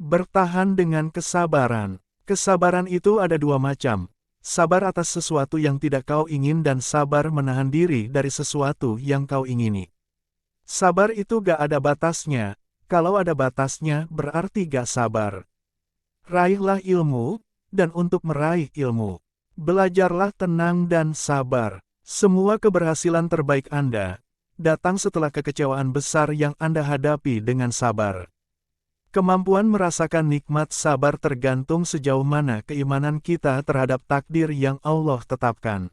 Bertahan dengan kesabaran. Kesabaran itu ada dua macam. Sabar atas sesuatu yang tidak kau ingin dan sabar menahan diri dari sesuatu yang kau ingini. Sabar itu gak ada batasnya. Kalau ada batasnya berarti gak sabar. Raihlah ilmu, dan untuk meraih ilmu, belajarlah tenang dan sabar. Semua keberhasilan terbaik Anda datang setelah kekecewaan besar yang Anda hadapi dengan sabar. Kemampuan merasakan nikmat sabar tergantung sejauh mana keimanan kita terhadap takdir yang Allah tetapkan.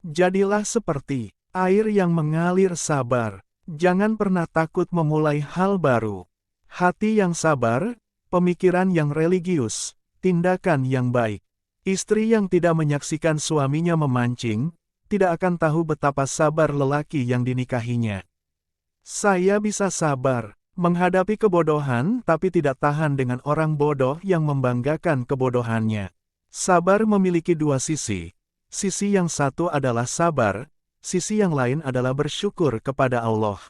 Jadilah seperti air yang mengalir sabar. Jangan pernah takut memulai hal baru. Hati yang sabar, pemikiran yang religius, tindakan yang baik. Istri yang tidak menyaksikan suaminya memancing, tidak akan tahu betapa sabar lelaki yang dinikahinya. Saya bisa sabar menghadapi kebodohan tapi tidak tahan dengan orang bodoh yang membanggakan kebodohannya. Sabar memiliki dua sisi. Sisi yang satu adalah sabar, sisi yang lain adalah bersyukur kepada Allah.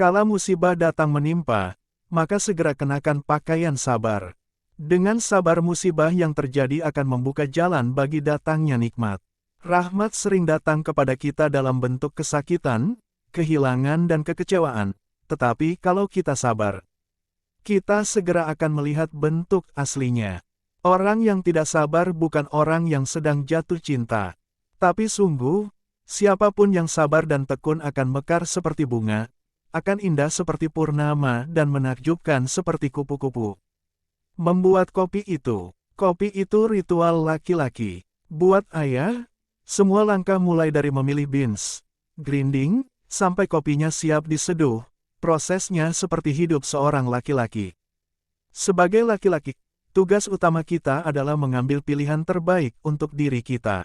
Kala musibah datang menimpa, maka segera kenakan pakaian sabar. Dengan sabar musibah yang terjadi akan membuka jalan bagi datangnya nikmat. Rahmat sering datang kepada kita dalam bentuk kesakitan, kehilangan dan kekecewaan. Tetapi kalau kita sabar, kita segera akan melihat bentuk aslinya. Orang yang tidak sabar bukan orang yang sedang jatuh cinta. Tapi sungguh, siapapun yang sabar dan tekun akan mekar seperti bunga, akan indah seperti purnama dan menakjubkan seperti kupu-kupu. Membuat kopi itu ritual laki-laki. Buat ayah, semua langkah mulai dari memilih beans, grinding, sampai kopinya siap diseduh. Prosesnya seperti hidup seorang laki-laki. Sebagai laki-laki, tugas utama kita adalah mengambil pilihan terbaik untuk diri kita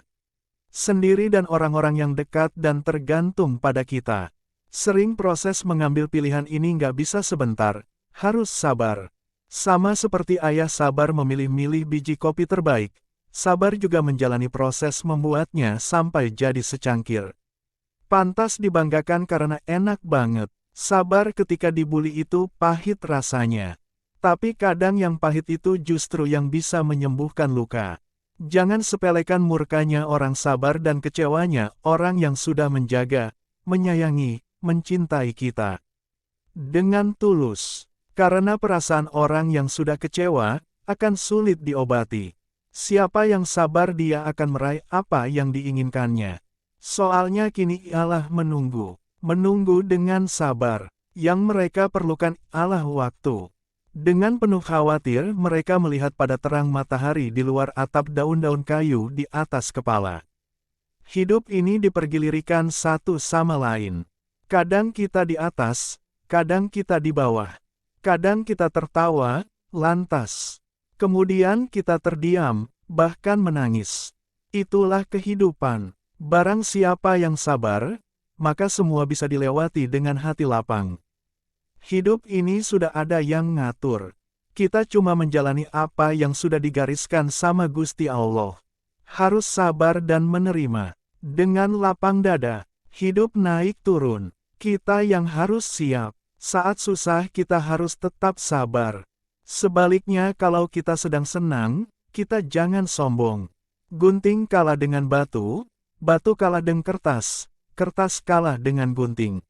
sendiri dan orang-orang yang dekat dan tergantung pada kita. Sering proses mengambil pilihan ini nggak bisa sebentar, harus sabar. Sama seperti ayah sabar memilih-milih biji kopi terbaik, sabar juga menjalani proses membuatnya sampai jadi secangkir. Pantas dibanggakan karena enak banget. Sabar ketika dibuli itu pahit rasanya. Tapi kadang yang pahit itu justru yang bisa menyembuhkan luka. Jangan sepelekan murkanya orang sabar dan kecewanya orang yang sudah menjaga, menyayangi, mencintai kita dengan tulus. Karena perasaan orang yang sudah kecewa akan sulit diobati. Siapa yang sabar dia akan meraih apa yang diinginkannya. Soalnya kini ialah menunggu. Menunggu dengan sabar. Yang mereka perlukan ialah waktu. Dengan penuh khawatir mereka melihat pada terang matahari di luar atap daun-daun kayu di atas kepala. Hidup ini dipergilirkan satu sama lain. Kadang kita di atas, kadang kita di bawah. Kadang kita tertawa, lantas. Kemudian kita terdiam, bahkan menangis. Itulah kehidupan. Barang siapa yang sabar, maka semua bisa dilewati dengan hati lapang. Hidup ini sudah ada yang ngatur. Kita cuma menjalani apa yang sudah digariskan sama Gusti Allah. Harus sabar dan menerima. Dengan lapang dada, hidup naik turun. Kita yang harus siap. Saat susah kita harus tetap sabar. Sebaliknya kalau kita sedang senang, kita jangan sombong. Gunting kalah dengan batu, batu kalah dengan kertas. Kertas kalah dengan gunting.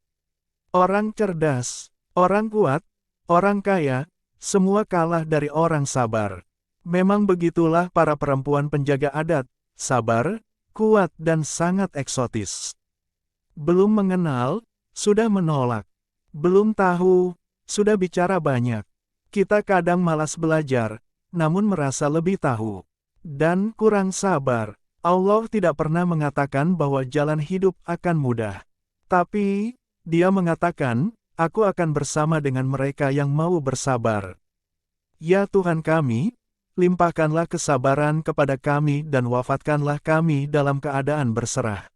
Orang cerdas, orang kuat, orang kaya, semua kalah dari orang sabar. Memang begitulah para perempuan penjaga adat, sabar, kuat dan sangat eksotis. Belum mengenal, sudah menolak. Belum tahu, sudah bicara banyak. Kita kadang malas belajar, namun merasa lebih tahu. Dan kurang sabar. Allah tidak pernah mengatakan bahwa jalan hidup akan mudah. Tapi, Dia mengatakan, Aku akan bersama dengan mereka yang mau bersabar. Ya Tuhan kami, limpahkanlah kesabaran kepada kami dan wafatkanlah kami dalam keadaan berserah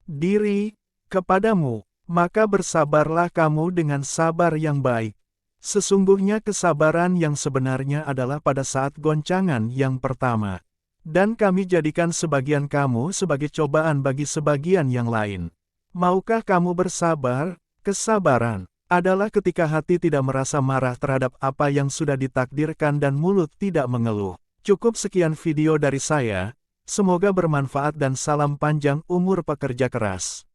diri kepadamu, maka bersabarlah kamu dengan sabar yang baik. Sesungguhnya kesabaran yang sebenarnya adalah pada saat goncangan yang pertama. Dan kami jadikan sebagian kamu sebagai cobaan bagi sebagian yang lain. Maukah kamu bersabar? Kesabaran adalah ketika hati tidak merasa marah terhadap apa yang sudah ditakdirkan dan mulut tidak mengeluh. Cukup sekian video dari saya, semoga bermanfaat dan salam panjang umur pekerja keras.